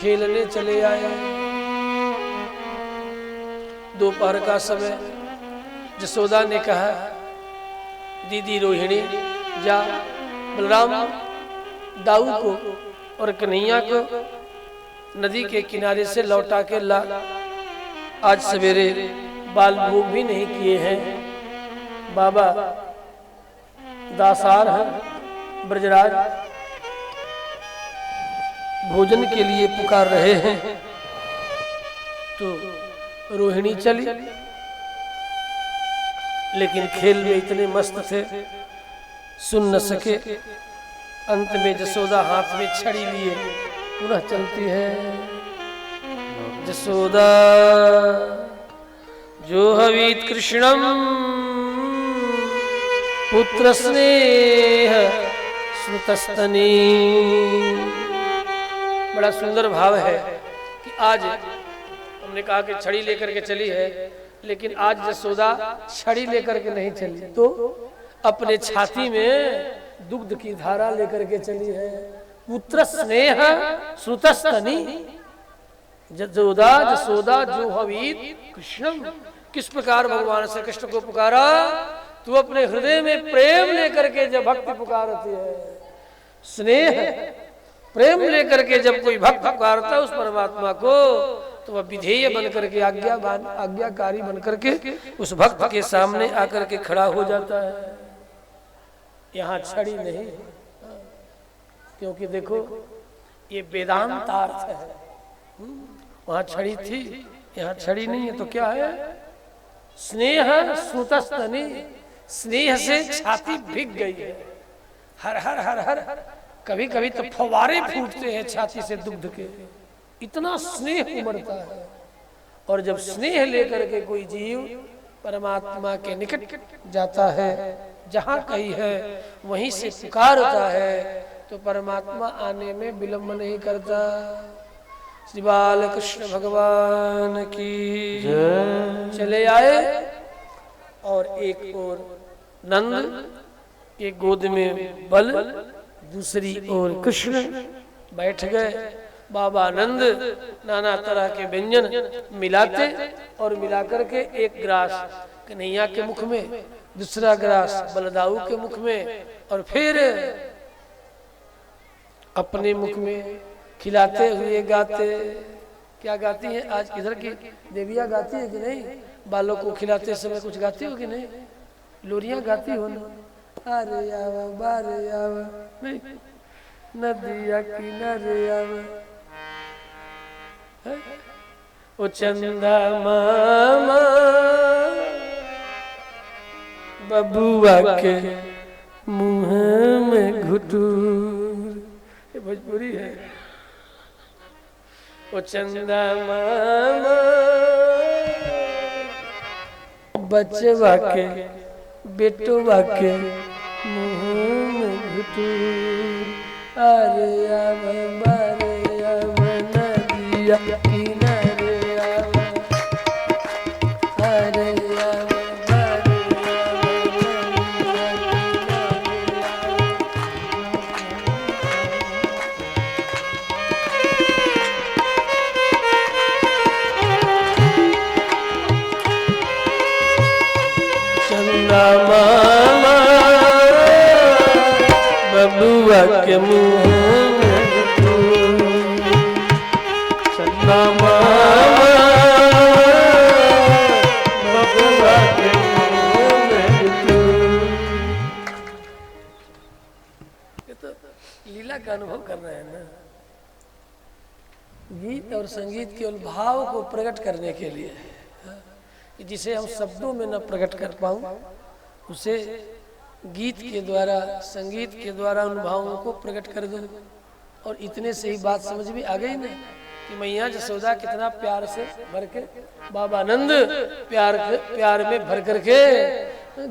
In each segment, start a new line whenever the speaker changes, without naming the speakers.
खेलने चले आए। दोपहर का समय जसोदा ने कहा, दीदी रोहिणी जा बलराम दाऊ को और कन्हैया को नदी के किनारे से लौटा के ला। आज सवेरे बाल भोग भी नहीं किए हैं। बाबा दासार हैं, ब्रजराज भोजन के लिए पुकार रहे हैं। तो रोहिणी चली, लेकिन खेल में इतने मस्त थे सुन न सके। अंत में जसोदा हाथ में छड़ी लिए पुनः चलती है। जसोदा जो हवीत कृष्णम पुत्र स्नेह श्रुतस्तनी। बड़ा सुंदर भाव है कि आज हमने कहा कि छड़ी लेकर के चली है, लेकिन आज जसोदा छड़ी लेकर के नहीं चली, तो अपने छाती में दुग्ध की धारा लेकर के चली है। पुत्र स्नेह श्रुतस्तनी। जसोदा जो हवीत कृष्णम, किस प्रकार भगवान श्री कृष्ण को पुकारा। तू अपने हृदय में प्रेम लेकर के जब भक्ति पुकारती है, स्नेह प्रेम लेकर के जब कोई भक्त पुकारता है उस परमात्मा को, तो वह विधेय बनकर के आज्ञाकारी बनकर के उस भक्त के सामने आकर के खड़ा हो जाता है। यहाँ छड़ी नहीं, क्योंकि देखो ये वेदांत अर्थ है। वहां छड़ी थी, यहाँ छड़ी नहीं है, तो क्या है? स्नेह श्रुतस्तनी। स्नेह से छाती भीग गई है। हर हर हर हर कभी कभी तो फवारे फूटते हैं छाती से दुग्ध के, इतना स्नेह उमड़ता है। और जब स्नेह लेकर के कोई जीव परमात्मा के निकट जाता है, जहाँ कहीं है वहीं से पुकारता है, तो परमात्मा आने में विलंब नहीं करता। श्री बाल कृष्ण भगवान की चले आए। और एक ओर नंद, एक गोद में बल, दूसरी ओर कृष्ण बैठ गए। बाबा नंद नाना तरह के व्यंजन मिलाते और मिलाकर के एक ग्रास कन्हैया के मुख में, दूसरा ग्रास बलदाऊ के मुख में, और फिर अपने मुख में खिलाते हुए गाते। क्या गाती हैं? आज इधर की देवियां गाती है कि नहीं? बालों को खिलाते समय कुछ गाती हो कि नहीं? लोरियां गाती हो ना? अरे आवा बारे आवा नदिया किनारे आवा, ओ चंदा मामा बबुआ के मुंह में घुटूर। ये भोजपुरी है। ओ चंदा मामा बचवा के बेटवा के मुंह में घुटूर। अरे आव बारे आव नदिया किनारे आव, अरे आव बारे आव नदिया किनारे आव। चंदा मामा बबुआ के मुंह में घुटूर। चंदा मामा बबुआ के मुंह में घुटूर। ये तो लीला का अनुभव कर रहे हैं ना। गीत और संगीत केवल भाव को प्रकट करने के लिए, जिसे हम शब्दों में न प्रकट कर पाऊं, उसे गीत के द्वारा, संगीत के द्वारा उन भावों को प्रकट कर दो। और इतने से ही बात समझ में आ गई ना कि मैया जसोदा कितना प्यार से भर के, बाबा नंद प्यार में भर करके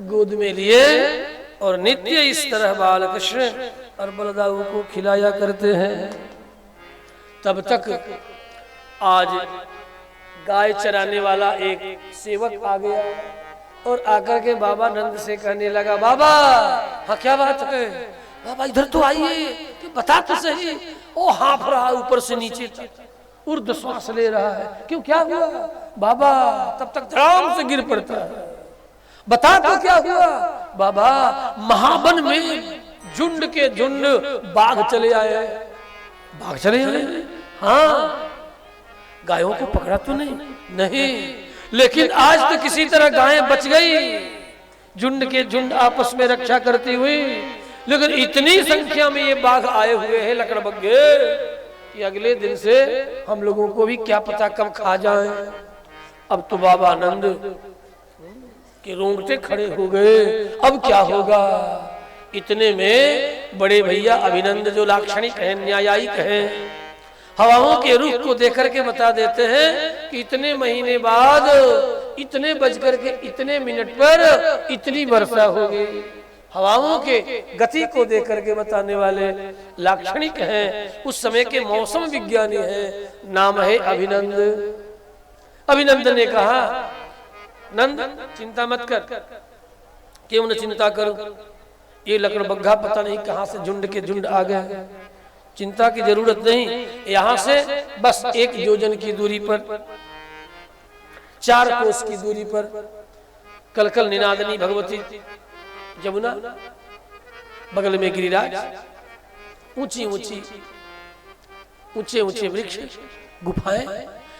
गोद में लिए और नित्य इस तरह बाल कृष्ण और बलदाऊ को खिलाया करते हैं। तब तक आज गाय चराने वाला एक सेवक आ गया और आकर के बाबा नंद से कहने लगा, बाबा हाँ क्या बात है? बाबा इधर तो आइए, बता तो सही। ओ हाँफ रहा ऊपर से नीचे तक। ऊर्ध्व श्वास ले रहा है। क्यों, क्या हुआ बाबा? तब तक धड़ाम से गिर पड़ता है। बता तो क्या हुआ बाबा? महावन में झुंड के झुंड बाघ चले आए। बाघ चले आए? हाँ। गायों को पकड़ा तो नहीं, लेकिन आज तो किसी तरह गायें बच गई, झुंड के झुंड आपस में रक्षा करती हुई। लेकिन इतनी संख्या में ये बाघ आए हुए हैं लकड़बग्घे कि अगले दिन से हम लोगों को भी क्या पता कब खा जाएं। अब तो बाबा आनंद के रोंगटे खड़े हो गए। अब क्या होगा? इतने में बड़े भैया अभिनंद जो लाक्षणिक है, न्यायिक है, हवाओं के रुख को देख करके बता देते हैं कि इतने महीने बाद इतने बज करके इतने मिनट पर इतनी वर्षा होगी। हवाओं के गति को देख करके बताने वाले लाक्षणिक हैं, उस समय के मौसम विज्ञानी हैं। नाम है अभिनंद। अभिनंद ने कहा, नंद चिंता मत कर। क्यों न चिंता करूं? ये लकड़बग्घा पता नहीं कहां से झुंड के झुंड आ गए। चिंता की जरूरत नहीं। यहां से बस 1 योजन की दूरी पर, 4 कोस की दूरी पर कलकल निनादनी भगवती जमुना, बगल में गिरिराज, ऊंची ऊंची ऊंचे ऊंचे वृक्ष, गुफाएं,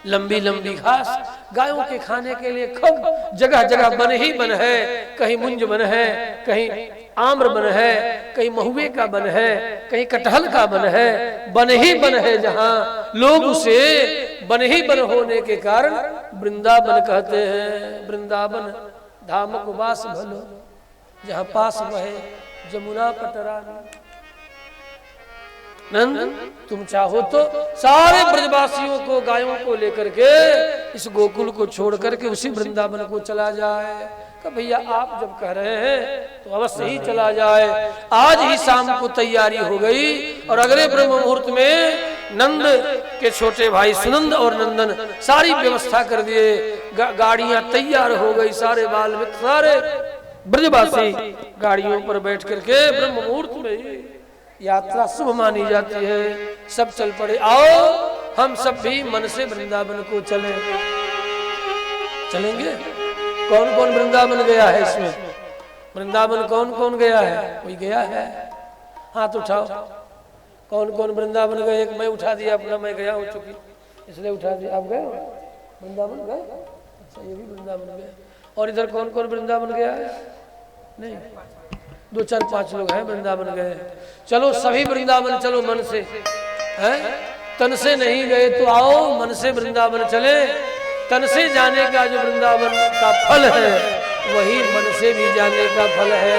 लंबी लंबी घास, गायों के खाने के लिए खूब जगह जगह बन ही बन है। कहीं मुंज बन है, कहीं आम्र बन है, कहीं महुए का बन है, कहीं कटहल का बन है। बन ही बन है जहां लोग उसे बन ही बन होने के कारण वृंदावन कहते हैं। वृंदावन धाम को वास भलो, जहां पास बहे जमुना पटरानी। नंद तुम चाहो तो सारे ब्रजवासियों को, गायों को लेकर के इस गोकुल को छोड़ करके उसी वृंदावन को चला जाए। कि भैया आप जब कह रहे हैं तो अवश्य ही चला जाए। आज ही शाम को तैयारी हो गई और अगले ब्रह्म मुहूर्त में नंद के छोटे भाई सुनंद और नंदन सारी व्यवस्था कर दिए। गाड़ियां तैयार हो गई, सारे बाल मित्र, सारे ब्रजवासी गाड़ियों पर बैठ करके ब्रह्म मुहूर्त में यात्रा शुभ मानी जाती है। सब चल पड़े, आओ हम सब भी मन से वृंदावन को चलें। चलेंगे? कौन कौन वृंदावन गया है? इसमें वृंदावन कौन कौन गया है? कोई गया है? हाथ उठाओ। कौन कौन वृंदावन गए? एक मैं उठा दिया अपना, मैं गया हूँ चूंकि इसलिए उठा दिया। आप गए वृंदावन? गए? अच्छा, ये भी वृंदावन गए। और इधर कौन कौन वृंदावन गया है? नहीं, 2 4 5 लोग हैं वृंदावन गए। चलो सभी वृंदावन चलो मन से, हैं? तन से नहीं गए तो आओ मन से वृंदावन चले। तन से जाने का जो वृंदावन का फल है वही मन से भी जाने का फल है।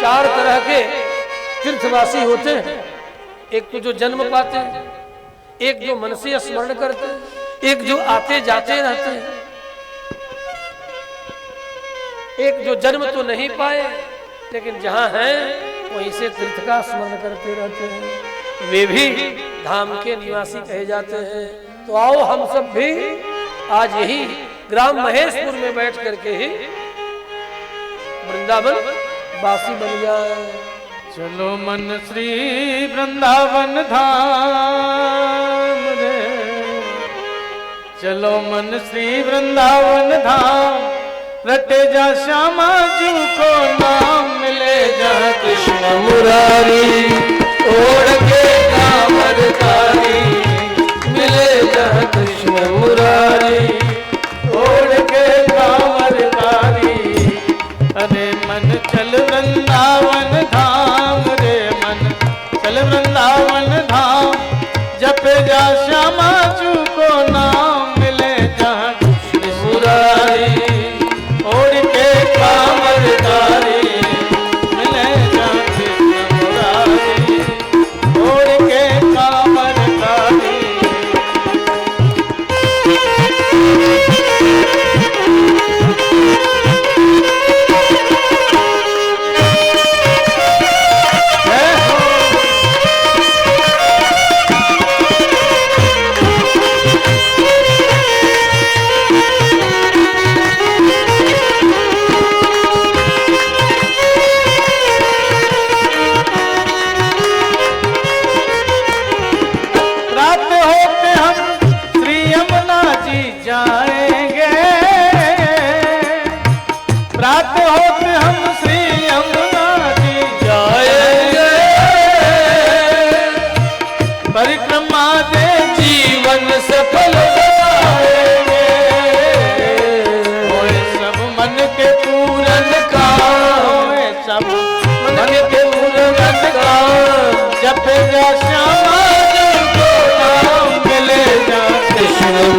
4 तरह के तीर्थवासी होते हैं। एक तो जो जन्म पाते हैं, एक जो मन से स्मरण करते हैं, एक जो आते जाते रहते हैं, एक जो जन्म तो नहीं पाए लेकिन जहां हैं वहीं से तीर्थ का स्मरण करते रहते हैं। वे भी धाम के निवासी कहे जाते हैं। तो आओ हम सब भी आज यही ग्राम महेशपुर में बैठ करके ही वृंदावन वासी बन जाए।
चलो मन श्री वृंदावन धाम रे, चलो मन श्री वृंदावन धाम। रटे जा श्यामा जू को नाम, मिले जा कृष्ण मुरारी, ओढ़ के कांवरधारी। मिले जा कृष्ण मुरारी, ओढ़ के कांवरधारी। अरे मन चल वृंदावन धाम रे, मन चल वृंदावन धाम। जप जा श्यामा जू को नाम, मिले जा कृष्ण मुरारी, ओढ़ के कांवरधारी। मिले जा कृष्ण मुरारी, ओढ़ के कांवरधारी।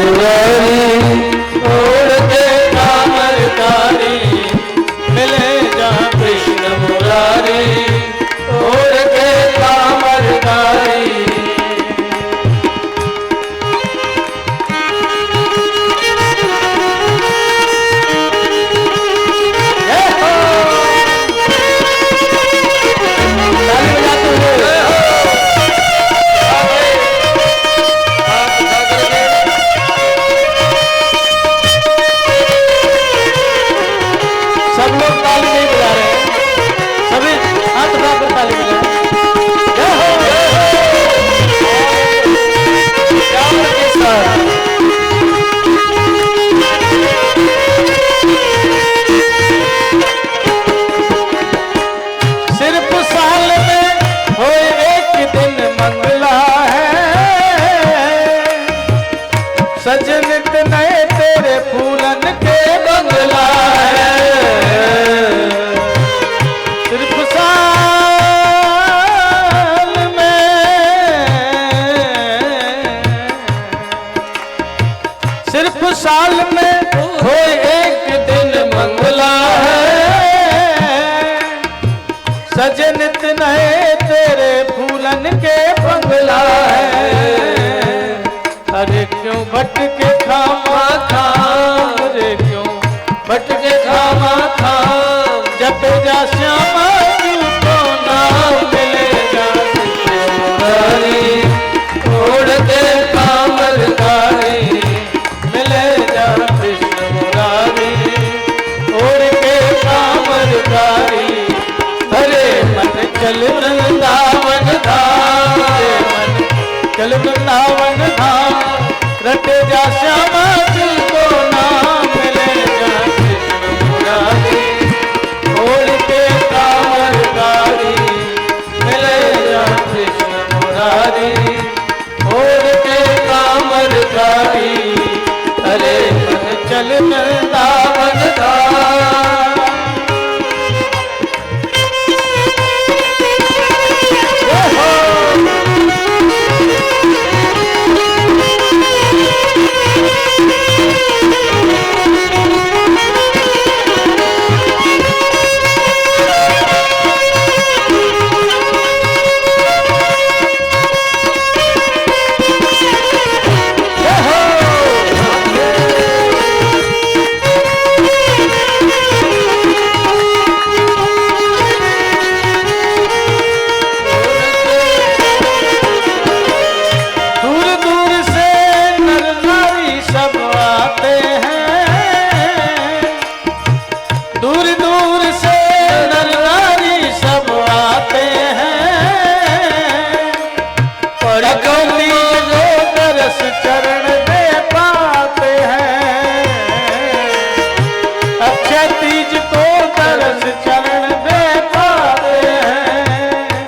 मुरारी ओढ़ के कामरकारी मिले जहाँ कृष्ण मुरारी ओढ़ के कामरकारी। सजनित नए तेरे फूलन के बंगला है, सिर्फ साल में, सिर्फ साल में हो एक दिन मंगला है। सजनित नए तेरे फूलन के बंगला है। अरे क्यों भटके खामा खाम, अरे क्यों भटके खामा खाम, जब जा श्यामा तुमको नाम मिलेगा मुरारी ओढ़ के कामरकारी मिले जा कृष्ण मुरारी ओढ़ के कामरकारी। अरे मन चल वृंदावन धाम, मन चल वृंदावन धाम, रटे जा श्यामा तुमको नाम मिले जा कृष्ण मुरारी ओढ़ के कामरकारी मिले जा कृष्ण मुरारी ओढ़ के कामरकारी। अरे मन चल वृंदावन धाम। चरण दे पाते हैं, अक्षय तीज को तरस चरण दे पाते हैं।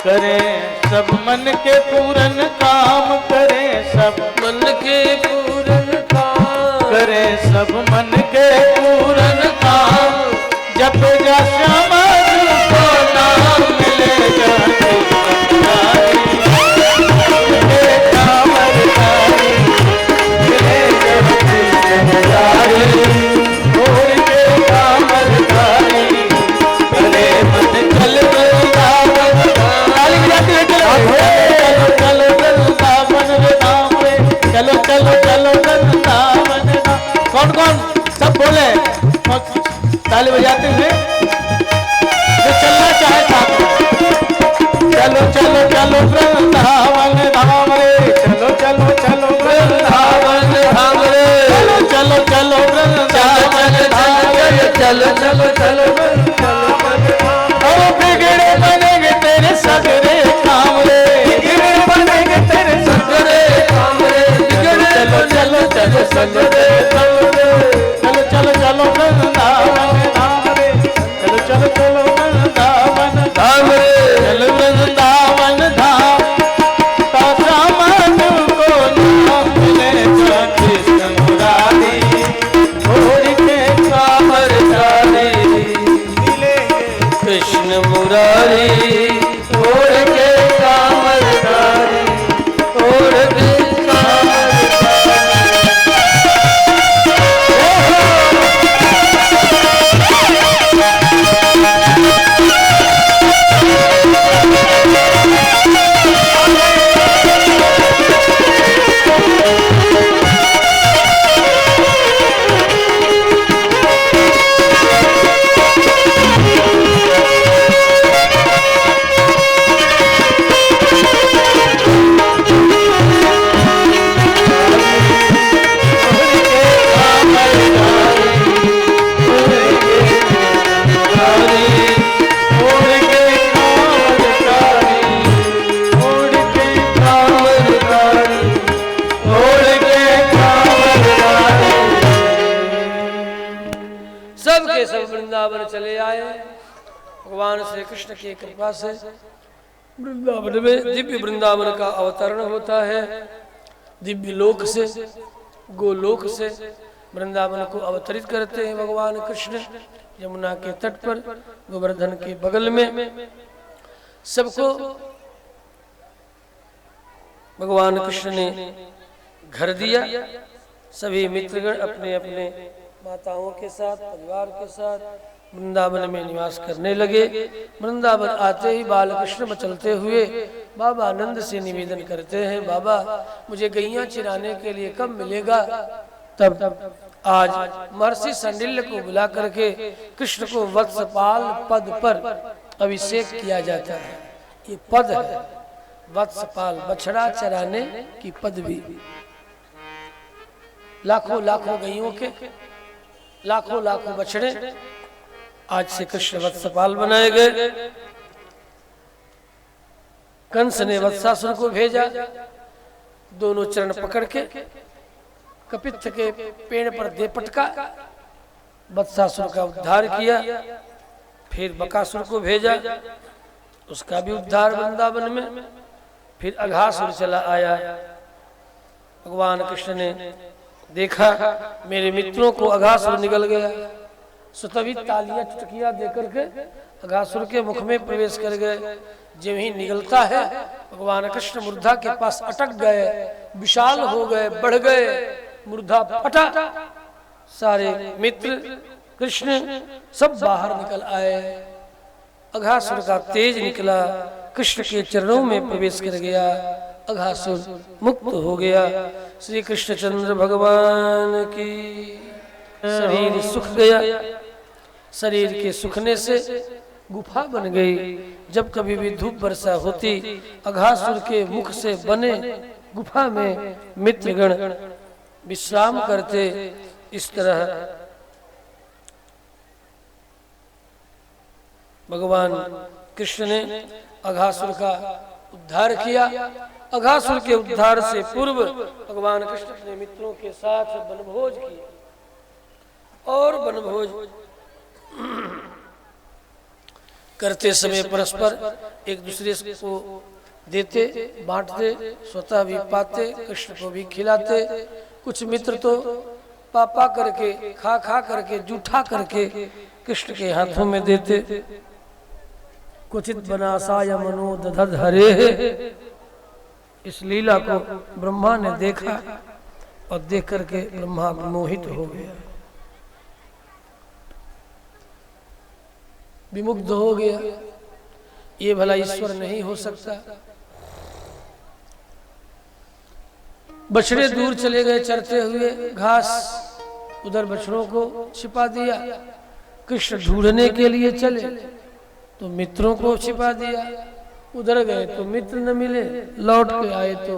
करें सब मन के पूरन काम, करें सब मन के पूरन काम, करें सब मन के पूरन काम, जब जा श्यामा तुमको नाम मिले जा कौन कौन सब बोले ताली बजाते हुए।
वृंदावन चले आए। भगवान श्री कृष्ण की कृपा से वृंदावन में दिव्य वृंदावन का अवतरण होता है। दिव्य लोक से, गोलोक से वृंदावन को अवतरित करते हैं भगवान कृष्ण। यमुना के तट पर गोवर्धन के बगल में सबको भगवान कृष्ण ने घर दिया। सभी मित्रगण अपने अपने माताओं के साथ, परिवार के साथ वृंदावन में निवास करने लगे। वृंदावन आते ही बाल कृष्ण मचलते हुए बाबा आनंद से निवेदन करते हैं, बाबा मुझे गैया चिराने के लिए कब मिलेगा। तब आज महर्षि संडिल्य को बुला करके कृष्ण को वत्सपाल पद पर अभिषेक किया जाता है। ये पद है वत्सपाल, बछड़ा चराने की पदवी। लाखों लाखों गैयों के लाखों लाखों बछड़े आज से कृष्ण वत्सपाल बनाए गए। कंस ने वत्सासुर को भेजा, दोनों चरण पकड़ के कपित्थ के पेड़ पर दे पटका, वत्सासुर का उद्धार किया। फिर बकासुर को भेजा, उसका भी उद्धार वृंदावन में। फिर अघासुर चला आया। भगवान कृष्ण ने देखा मेरे मित्रों को अघासुर निगल गया, सो तभी तालियां चुटकियां देकर के अघासुर के मुख में प्रवेश कर गए। जब ही निगलता है भगवान कृष्ण मूर्धा के पास अटक गए, विशाल हो गए, बढ़ गए, मूर्धा फटा। सारे मित्र कृष्ण सब बाहर निकल आए। अघासुर का तेज निकला, कृष्ण के चरणों में प्रवेश कर गया। अघासुर मुक्त हो गया। श्री कृष्णचंद्र भगवान की शरीर सूख गया। शरीर के सूखने से गुफा बन गई। जब कभी भी धूप वर्षा होती, अघासुर के मुख से बने गुफा में मित्रगण विश्राम करते। इस तरह भगवान कृष्ण ने अघासुर का उद्धार किया। अघासुर के उद्धार से पूर्व भगवान कृष्ण अपने मित्रों के साथ वनभोज किया और वनभोज करते समय परस्पर एक दूसरे को देते, बांटते, स्वतः भी पाते, कृष्ण को भी खिलाते। कुछ मित्र तो पापा करके, खा करके, जूठा करके कृष्ण के हाथों में देते। क्वचित बनासाय मनो दधद हरे। इस लीला को ब्रह्मा ने देखा और देख करके ब्रह्मा मोहित हो गया, विमुग्ध हो गया। ये भला ईश्वर नहीं हो सकता। बछड़े दूर चले गए चरते हुए घास, उधर बछड़ों को छिपा दिया। कृष्ण ढूंढने के लिए चले तो मित्रों को छिपा दिया। उधर गए तो मित्र न मिले, लौट के आए तो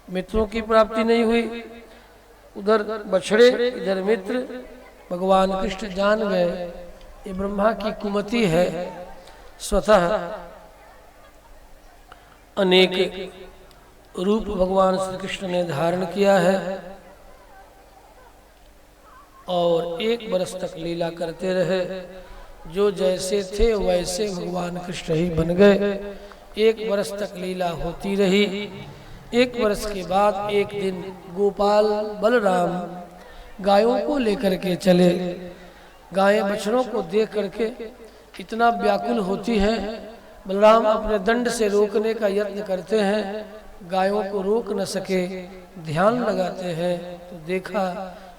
मित्रों की प्राप्ति नहीं हुई। उधर बछड़े, इधर मित्र। भगवान कृष्ण जान गए ये ब्रह्मा की कुमति है। स्वतः अनेक रूप भगवान श्री कृष्ण ने धारण किया है और 1 वर्ष तक लीला करते रहे। जो जैसे थे वैसे भगवान कृष्ण ही बन गए। 1 वर्ष तक लीला होती रही। 1 वर्ष के बाद एक दिन गोपाल बलराम गायों को लेकर के चले। गायें बछड़ों को देख करके इतना व्याकुल होती हैं, बलराम अपने दंड से रोकने का यत्न करते हैं, गायों को रोक न सके। ध्यान लगाते हैं तो देखा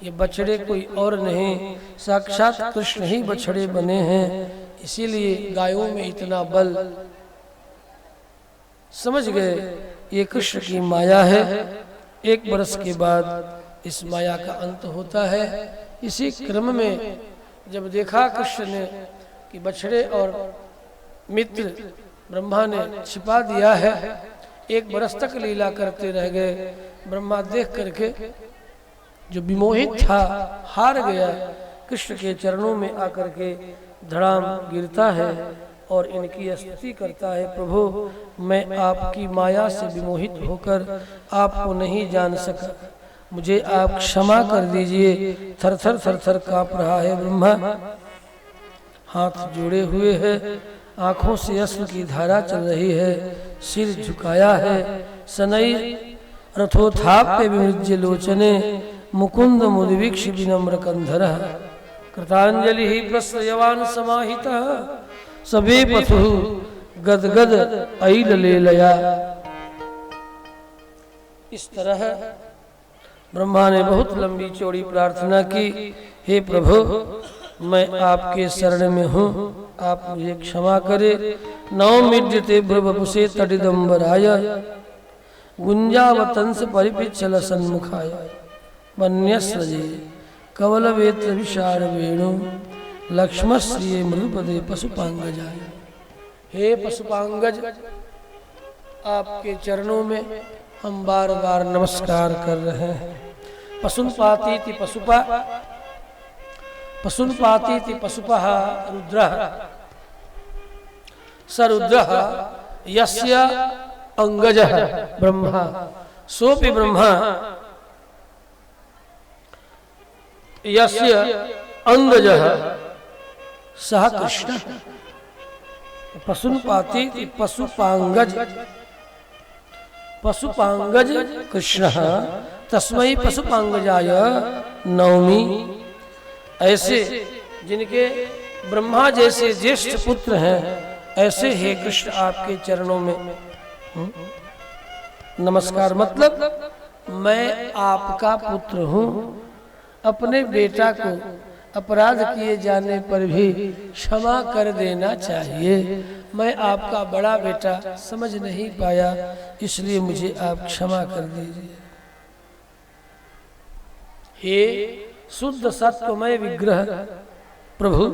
ये बछड़े कोई और नहीं, साक्षात कृष्ण ही बछड़े बने हैं। इसीलिए गायों में इतना बल। समझ गए ये कृष्ण की माया है। 1 वर्ष के बाद इस माया का अंत होता है। इसी क्रम में जब देखा कृष्ण ने कि बछड़े और मित्र ब्रह्मा ने छिपा दिया है, 1 वर्ष तक लीला करते रह गए। ब्रह्मा देख करके जो विमोहित था, हार गया, कृष्ण के चरणों में आकर के धड़ाम गिरता है और इनकी स्तुति करता है, प्रभु मैं आपकी माया से विमोहित होकर आपको नहीं जान सका, मुझे आप क्षमा कर दीजिए। थर थर थर थर कांप रहा है ब्रह्मा, हाथ जोड़े हुए है, आंखों से अश्रु की धारा चल रही है, सिर झुकाया है। सनई रथोत्थाप्य विमृज्य लोचने मुकुंद मुदिवीक्ष विनम्र कंधरः कृतांजलि ही प्रश्रयवान समाहितः सबे पथु गदगद ऐल ले लया। इस तरह ब्रह्मा ने बहुत लंबी चौड़ी प्रार्थना की, हे प्रभु मैं आपके शरण में हूँ, आप मुझे क्षमा करे। नवमिड्यते भ्रवपुषे तटिदम्बराय गुंजावतंस परिपिच्छल सन्मुखाय वन्यस्रजे कवलवेत्र विशाल वेणु लक्ष्मश्रिये मृदुपदे पशुपांगजाय। हे पशुपांगज, आपके चरणों में हम बार बार नमस्कार कर रहे हैं। पशुपातीति पशुपा, पशुपातीति पशुपः रुद्रः स रुद्रः यस्य अंगजः ब्रह्मा सोपि ब्रह्मा यस्य अंगजः सः कृष्ण। पशुपातीति पशुपांगज, पशुपांगज कृष्ण तस्मै पशुपांगजाय नौमी। ऐसे जिनके ब्रह्मा जैसे ज्येष्ठ पुत्र हैं, ऐसे हे कृष्ण आपके चरणों में नमस्कार। मतलब मैं आपका पुत्र हूँ, अपने बेटा को अपराध किए जाने पर भी क्षमा कर देना चाहिए। मैं आपका बड़ा बेटा समझ नहीं पाया, इसलिए मुझे आप क्षमा कर दीजिए। हे शुद्ध सत्वमय विग्रह प्रभु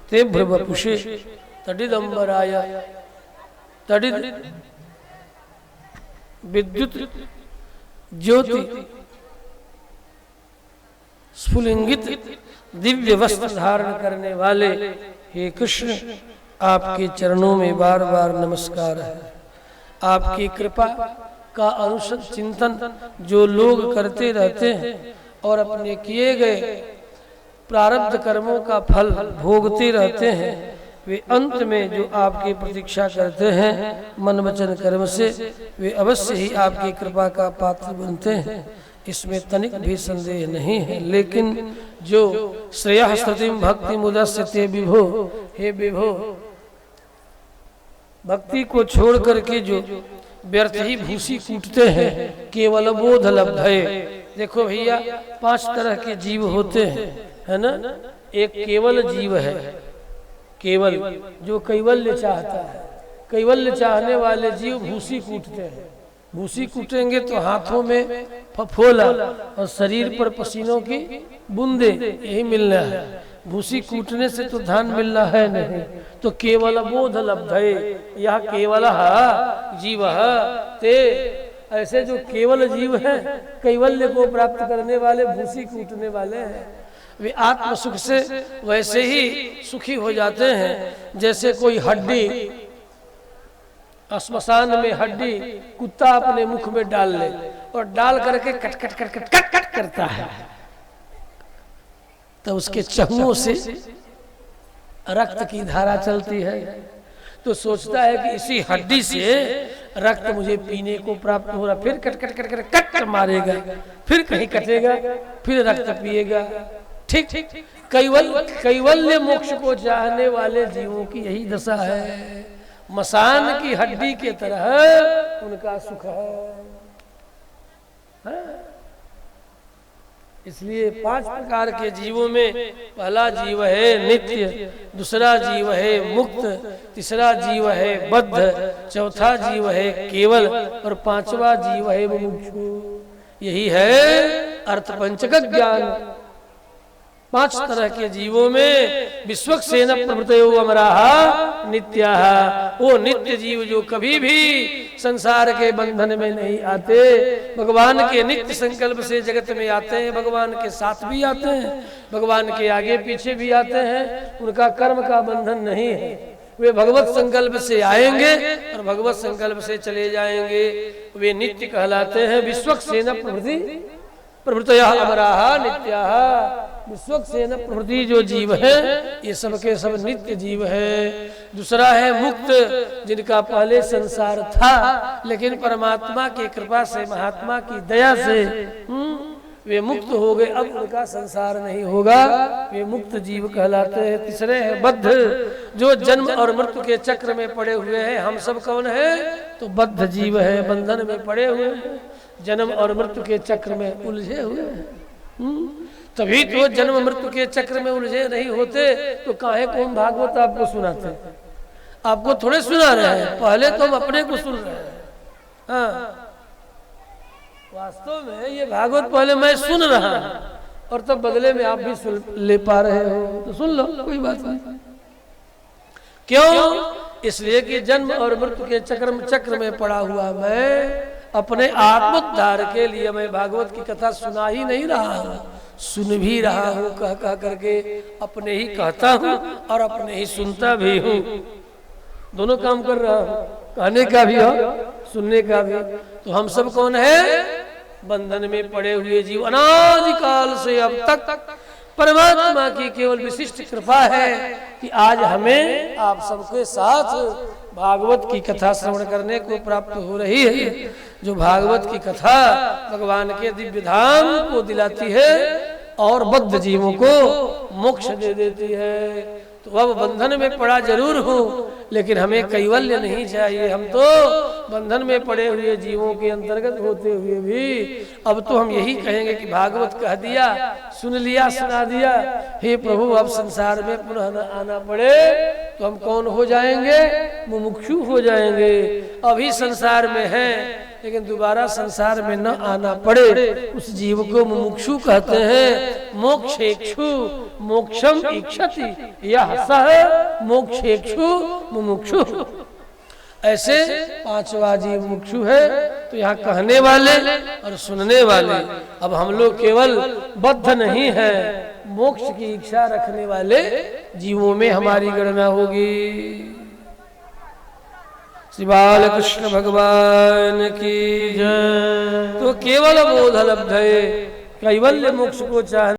ते भ्रवपुषे तटिदम्बराय तटिद विद्युत ज्योति स्फुलिंगित दिव्य वस्त्र धारण करने वाले हे कृष्ण, आपके चरणों में बार बार नमस्कार है। आपकी कृपा का अनुसत चिंतन जो लोग करते रहते हैं और अपने किए गए प्रारब्ध कर्मों का फल भोगते रहते हैं, वे अंत में जो आपकी प्रतीक्षा करते हैं मन वचन कर्म से, वे अवश्य ही आपकी कृपा का पात्र बनते हैं, इसमें तनिक भी संदेह नहीं है। लेकिन जो श्रेयः स्तुतिं भक्ति मुदस्यते विभो, हे विभो, भक्ति को छोड़ करके जो व्यर्थ ही भूसी कूटते हैं, केवल बोध लब्धये। देखो भैया, 5 तरह के जीव होते हैं, है ना। एक केवल जीव है, केवल जो कैवल्य चाहता है। कैवल्य चाहने वाले जीव भूसी कूटते हैं। भूसी कूटेंगे तो हाथों में फफोला और शरीर पर पसीनों की बूंदे, यही मिलना है। भूसी कूटने से तो धान मिलना है नहीं। तो केवल बोध लब्धये, यह केवल जीव ते, ऐसे जो केवल जीव हैं, कैवल्य को प्राप्त करने वाले, भूसी कूटने वाले हैं, वे आत्म सुख से वैसे ही सुखी हो जाते हैं जैसे कोई हड्डी, श्मशान में हड्डी कुत्ता अपने मुख में डाल ले और डाल करके cut cut cut cut cut cut करता है, तो उसके चर्मों से रक्त की धारा चलती है। तो सोचता है कि इसी हड्डी से रक्त मुझे पीने को प्राप्त हो रहा, फिर cut cut cut cut cut मारेगा, फिर कहीं कटेगा, फिर रक्त पिएगा। ठीक कैवल्य मोक्ष को चाहने वाले जीवों की यही दशा है। मसान की हड्डी के तरह उनका सुख है। इसलिए 5 प्रकार के जीवों में पहला जीव है नित्य, दूसरा जीव है मुक्त, तीसरा जीव है बद्ध, चौथा जीव है केवल और 5वां जीव है मुमुक्षु। यही है अर्थ पंचक ज्ञान। 5 तरह के जीवों में विश्वक्सेन प्रभृतयो अमराः नित्याः, वो नित्य जीव जो कभी भी संसार के बंधन में नहीं आते, भगवान के नित्य संकल्प से जगत में आते हैं, भगवान के साथ भी आते हैं, भगवान के आगे पीछे भी आते हैं, उनका कर्म का बंधन नहीं है। वे भगवत संकल्प से आएंगे और भगवत संकल्प से चले जाएंगे। वे नित्य कहलाते हैं। विश्वक्सेन प्रभृति प्रभृतयः अमराः नित्याः, विश्वक्सेन प्रभृति जो जीव है ये सब के सब नित्य जीव है। दूसरा है मुक्त, जिनका पहले संसार था लेकिन परमात्मा की कृपा से, महात्मा की दया से वे मुक्त हो गए, अब उनका संसार नहीं होगा, वे मुक्त जीव कहलाते हैं। तीसरे है बद्ध, जो जन्म और मृत्यु के चक्र में पड़े हुए हैं। हम सब कौन है? तो बद्ध जीव है, बंधन में पड़े हुए हैं, जन्म और मृत्यु के चक्र में उलझे हुए हैं। तभी तो जन्म मृत्यु के चक्र में उलझे नहीं होते तो काहे को हम भागवत आपको सुनाते? आपको थोड़े सुना रहे हैं, पहले तो हम अपने को सुन रहे हैं। हाँ, वास्तव में ये भागवत पहले मैं सुन रहा हूं और तब बदले में आप भी सुन ले पा रहे हो, तो सुन लो, कोई बात नहीं। क्यों? इसलिए कि जन्म और मृत्यु के चक्र में पड़ा हुआ मैं अपने आत्मोद्धार के लिए मैं भागवत की कथा सुना ही नहीं रहा हूं, सुन भी रहा हूं, कह कह करके अपने ही कहता हूं और अपने ही सुनता भी हूं। दोनों काम कर रहा हूं, कहने का भी हो, सुनने का भी। तो हम सब कौन है? बंधन में पड़े हुए जीव। अनादिकाल से अब तक परमात्मा की केवल विशिष्ट कृपा है कि आज हमें आप सबके साथ भागवत की कथा श्रवण करने को प्राप्त हो रही है। जो भागवत की कथा भगवान के दिव्य धाम को दिलाती है और बद्ध जीवों को मोक्ष दे देती है। तो अब बंधन में पड़ा जरूर हूं, लेकिन हमें कैवल्य नहीं चाहिए। हम तो बंधन में पड़े हुए जीवों के अंतर्गत होते हुए भी अब तो हम यही कहेंगे कि भागवत कह दिया, सुन लिया, सुना दिया, हे प्रभु अब संसार में पुनः न आना पड़े तो हम कौन हो जाएंगे? मुमुक्षु हो जाएंगे। अभी संसार में हैं लेकिन दोबारा संसार में न आना पड़े, उस जीव को मुमुक्षु कहते हैं। मोक्षेक्षु, मोक्षम इच्छति, यह सह मोक्षेक्षु मुमुक्षु। ऐसे पांचवा जीव मुमुक्षु है। तो यहाँ कहने वाले और सुनने वाले, अब हम लोग केवल बद्ध नहीं है, मोक्ष की इच्छा रखने वाले जीवों में हमारी गणना होगी। श्री बाल कृष्ण भगवान की जय। तो केवल बोध लब्धये, कैवल्य मोक्ष को चाहने